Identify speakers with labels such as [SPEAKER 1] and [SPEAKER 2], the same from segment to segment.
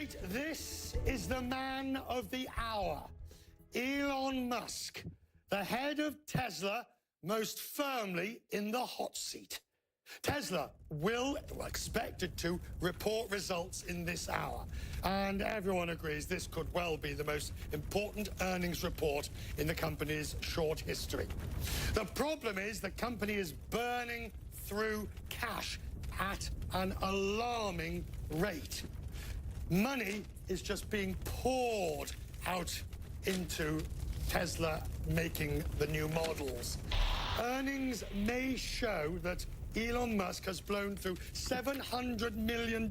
[SPEAKER 1] Tonight, this is the man of the hour, Elon Musk, the head of Tesla, most firmly in the hot seat. Tesla will, expected to, report results in this hour. And everyone agrees this could well be the most important earnings report in the company's short history. The problem is the company is burning through cash at an alarming rate. Money is just being poured out into Tesla making the new models. Earnings may show that Elon Musk has blown through $700 million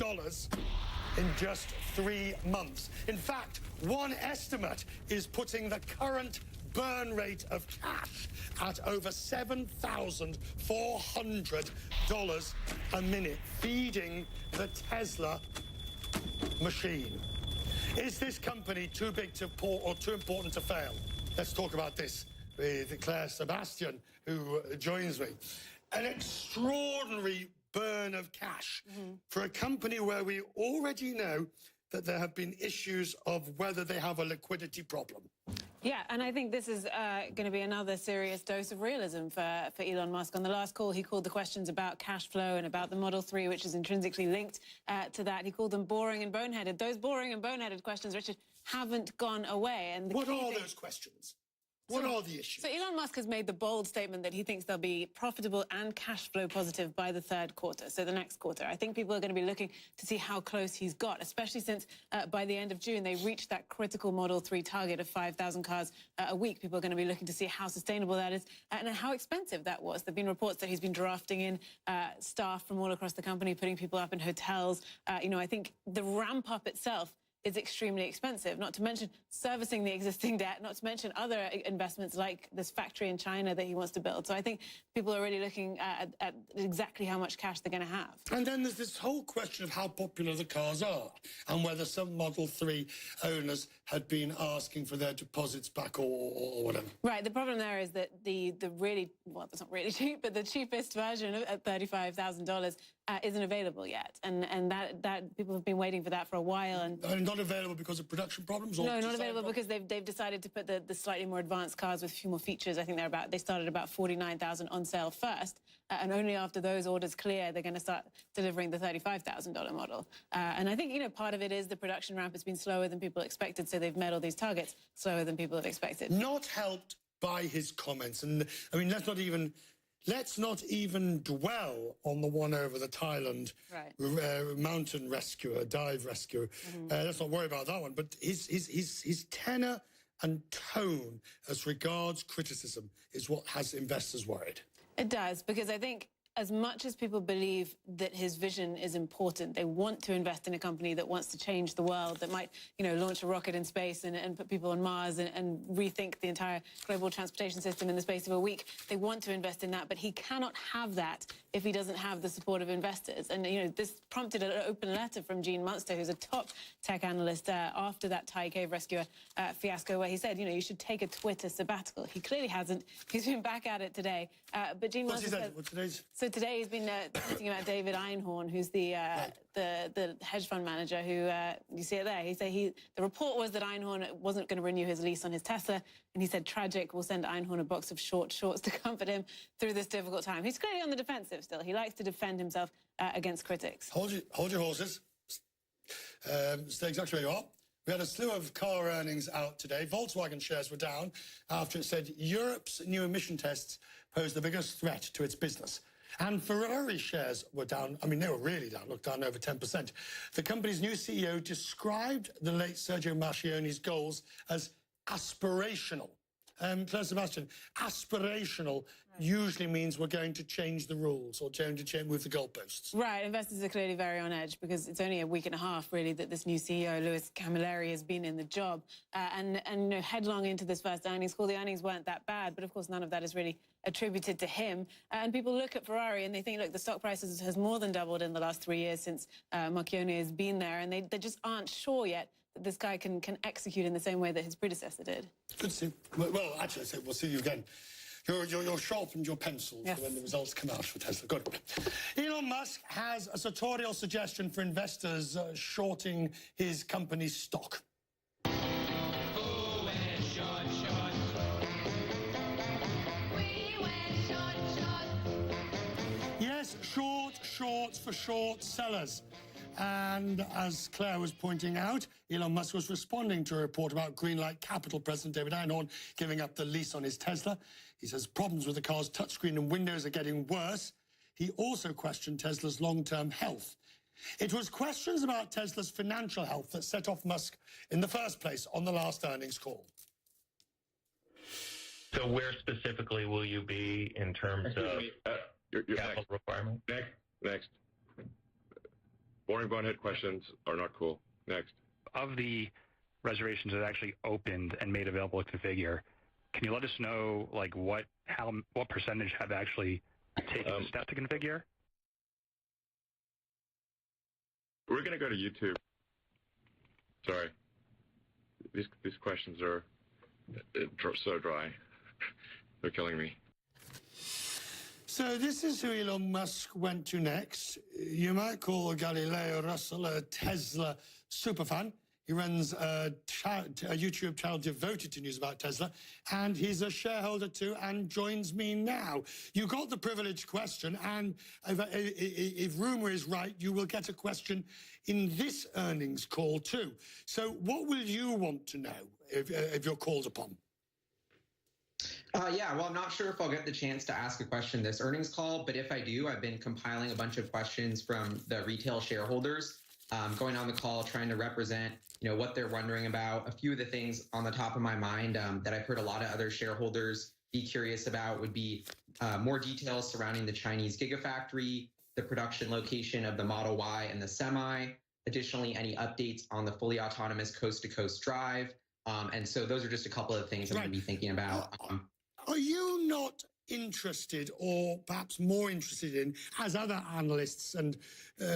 [SPEAKER 1] in just 3 months. In fact, one estimate is putting the current burn rate of cash at over $7,400 a minute, feeding the Tesla machine. Is this company too big to pour or too important to fail? Let's talk about this with Claire Sebastian, who joins me. An extraordinary burn of cash for a company where we already know that there have been issues of whether they have a liquidity problem.
[SPEAKER 2] Yeah, and I think this is going to be another serious dose of realism for Elon Musk. On the last call, he called the questions about cash flow and about the Model 3, which is intrinsically linked to that. He called them boring and boneheaded. Those boring and boneheaded questions, Richard, haven't gone away. And
[SPEAKER 1] what are those questions? What are the issues?
[SPEAKER 2] So Elon Musk has made the bold statement that he thinks they'll be profitable and cash flow positive by the third quarter, so the next quarter. I think people are going to be looking to see how close he's got, especially since by the end of June, they reached that critical Model 3 target of 5,000 cars a week. People are going to be looking to see how sustainable that is and how expensive that was. There have been reports that he's been drafting in staff from all across the company, putting people up in hotels. I think the ramp up itself is extremely expensive, not to mention servicing the existing debt, not to mention other investments like this factory in China that he wants to build. So I think people are really looking at exactly how much cash they're going to have.
[SPEAKER 1] And then there's this whole question of how popular the cars are and whether some Model 3 owners had been asking for their deposits back or whatever.
[SPEAKER 2] Right, the problem there is that the really, well, it's not really cheap, but the cheapest version at $35,000 isn't available yet. And that people have been waiting for that for a while. And
[SPEAKER 1] not available because of production problems? Or
[SPEAKER 2] no, not available because they've decided to put the slightly more advanced cars with a few more features. I think they started about 49,000 on sale first, and only after those orders clear, they're going to start delivering the $35,000 model. And I think, part of it is the production ramp has been slower than people expected, so they've met all these targets slower than people have expected.
[SPEAKER 1] Not helped by his comments. And, I mean, let's not even dwell on the one over the Thailand mountain rescuer, dive rescuer. Let's not worry about that one. But his tenor and tone as regards criticism is what has investors worried.
[SPEAKER 2] It does, because I think as much as people believe that his vision is important, they want to invest in a company that wants to change the world, that might, launch a rocket in space and put people on Mars and rethink the entire global transportation system in the space of a week. They want to invest in that, but he cannot have that if he doesn't have the support of investors. And, this prompted an open letter from Gene Munster, who's a top tech analyst, after that Thai cave rescuer fiasco, where he said, you should take a Twitter sabbatical. He clearly hasn't. He's been back at it today. But Gene Munster said... So today he's been tweeting about David Einhorn, who's the hedge fund manager who, you see it there. He said the report was that Einhorn wasn't going to renew his lease on his Tesla, and he said tragic, we'll send Einhorn a box of short shorts to comfort him through this difficult time. He's clearly on the defensive still. He likes to defend himself against critics.
[SPEAKER 1] Hold your horses. Stay exactly where you are. We had a slew of car earnings out today. Volkswagen shares were down after it said Europe's new emission tests pose the biggest threat to its business. And Ferrari shares were down. I mean, they were really down, down over 10%. The company's new CEO described the late Sergio Marchionne's goals as aspirational. Claire Sebastian, aspirational usually means we're going to change the rules or going to move the goalposts.
[SPEAKER 2] Right, investors are clearly very on edge because it's only a week and a half, really, that this new CEO, Louis Camilleri, has been in the job. And headlong into this first earnings call, the earnings weren't that bad, but of course none of that is really attributed to him. And people look at Ferrari and they think, look, the stock price has more than doubled in the last 3 years since Marchionne has been there, and they just aren't sure yet that this guy can execute in the same way that his predecessor did.
[SPEAKER 1] Good to see you. Well, actually, we'll see you again You're sharpened your pencils
[SPEAKER 2] Yes.
[SPEAKER 1] when the results come out for Tesla. Good. Elon Musk has a sartorial suggestion for investors shorting his company's stock. Yes, shorts for short sellers. And as Claire was pointing out, Elon Musk was responding to a report about Greenlight Capital President David Einhorn giving up the lease on his Tesla. He says problems with the car's touchscreen and windows are getting worse. He also questioned Tesla's long-term health. It was questions about Tesla's financial health that set off Musk in the first place on the last earnings call.
[SPEAKER 3] So where specifically will you be in terms of capital requirement?
[SPEAKER 4] Next. Boring bonehead questions are not cool. Next.
[SPEAKER 5] Of the reservations that actually opened and made available to configure, can you let us know like what percentage have actually taken the step to configure?
[SPEAKER 4] We're going to go to YouTube. Sorry. These questions are so dry. They're killing me.
[SPEAKER 1] So this is who Elon Musk went to next. You might call Galileo Russell a Tesla superfan. He runs a YouTube channel devoted to news about Tesla, and he's a shareholder too and joins me now. You got the privileged question, and if rumor is right, you will get a question in this earnings call too. So what will you want to know if you're called upon?
[SPEAKER 6] Yeah, well, I'm not sure if I'll get the chance to ask a question this earnings call, but if I do, I've been compiling a bunch of questions from the retail shareholders, going on the call, trying to represent, what they're wondering about. A few of the things on the top of my mind that I've heard a lot of other shareholders be curious about would be more details surrounding the Chinese Gigafactory, the production location of the Model Y and the Semi, additionally, any updates on the fully autonomous coast-to-coast drive. And so those are just a couple of things I'm going to be thinking about.
[SPEAKER 1] Are you not interested, or perhaps more interested in, as other analysts and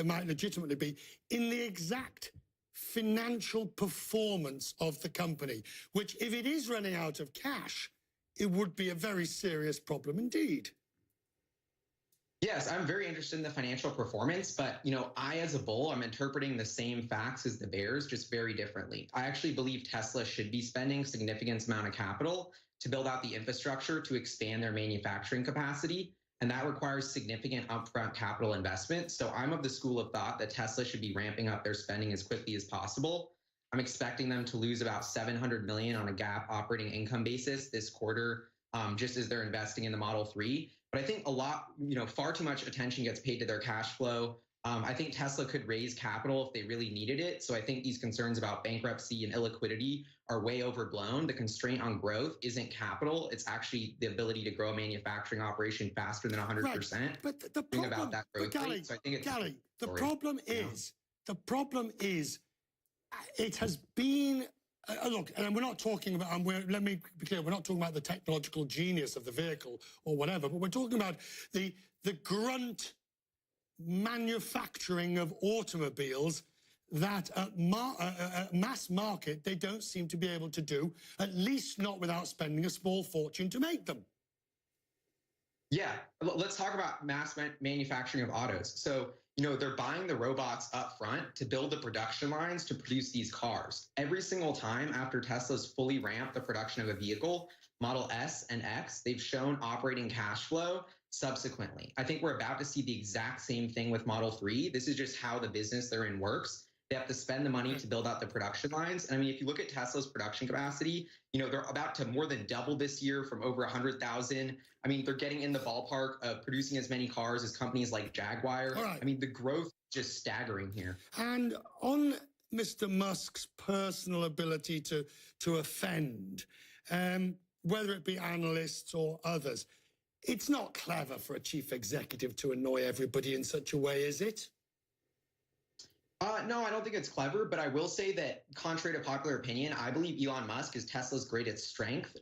[SPEAKER 1] might legitimately be, in the exact financial performance of the company, which if it is running out of cash, it would be a very serious problem indeed?
[SPEAKER 6] Yes, I'm very interested in the financial performance, but I as a bull, I'm interpreting the same facts as the bears, just very differently. I actually believe Tesla should be spending significant amount of capital to build out the infrastructure to expand their manufacturing capacity, and that requires significant upfront capital investment. So I'm of the school of thought that Tesla should be ramping up their spending as quickly as possible. I'm expecting them to lose about $700 million on a GAAP operating income basis this quarter, just as they're investing in the Model 3. But I think a lot, far too much attention gets paid to their cash flow. I think Tesla could raise capital if they really needed it. So I think these concerns about bankruptcy and illiquidity are way overblown. The constraint on growth isn't capital. It's actually the ability to grow a manufacturing operation faster than 100%.
[SPEAKER 1] Right. But the problem
[SPEAKER 6] about that growth rate. So I think it's
[SPEAKER 1] the problem is, it has been. Look, and we're not talking about, let me be clear, we're not talking about the technological genius of the vehicle or whatever, but we're talking about the grunt manufacturing of automobiles that at mass market, they don't seem to be able to do, at least not without spending a small fortune to make them.
[SPEAKER 6] Yeah, let's talk about mass manufacturing of autos. So, they're buying the robots up front to build the production lines to produce these cars. Every single time after Tesla's fully ramped the production of a vehicle, Model S and X, they've shown operating cash flow subsequently. I think we're about to see the exact same thing with Model 3. This is just how the business they're in works. They have to spend the money to build out the production lines. And I mean, if you look at Tesla's production capacity, they're about to more than double this year from over 100,000. I mean, they're getting in the ballpark of producing as many cars as companies like Jaguar.
[SPEAKER 1] Right.
[SPEAKER 6] I mean, the growth is just staggering here.
[SPEAKER 1] And on Mr. Musk's personal ability to offend, whether it be analysts or others, it's not clever for a chief executive to annoy everybody in such a way, is it?
[SPEAKER 6] No, I don't think it's clever, but I will say that contrary to popular opinion, I believe Elon Musk is Tesla's greatest strength,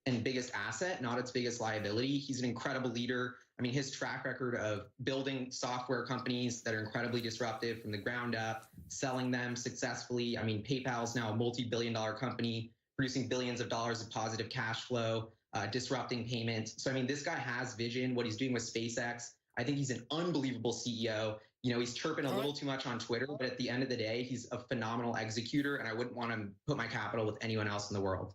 [SPEAKER 6] and biggest asset, not its biggest liability. He's an incredible leader. I mean, his track record of building software companies that are incredibly disruptive from the ground up, selling them successfully. I mean, PayPal is now a multi-billion-dollar company producing billions of dollars of positive cash flow. disrupting payments. So, I mean, this guy has vision. What he's doing with SpaceX, I think he's an unbelievable CEO. You know, he's chirping a little too much on Twitter, but at the end of the day, he's a phenomenal executor, and I wouldn't want to put my capital with anyone else in the world.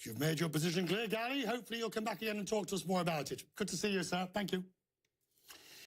[SPEAKER 1] You've made your position clear, Gary. Hopefully you'll come back again and talk to us more about it. Good to see you, sir. Thank you.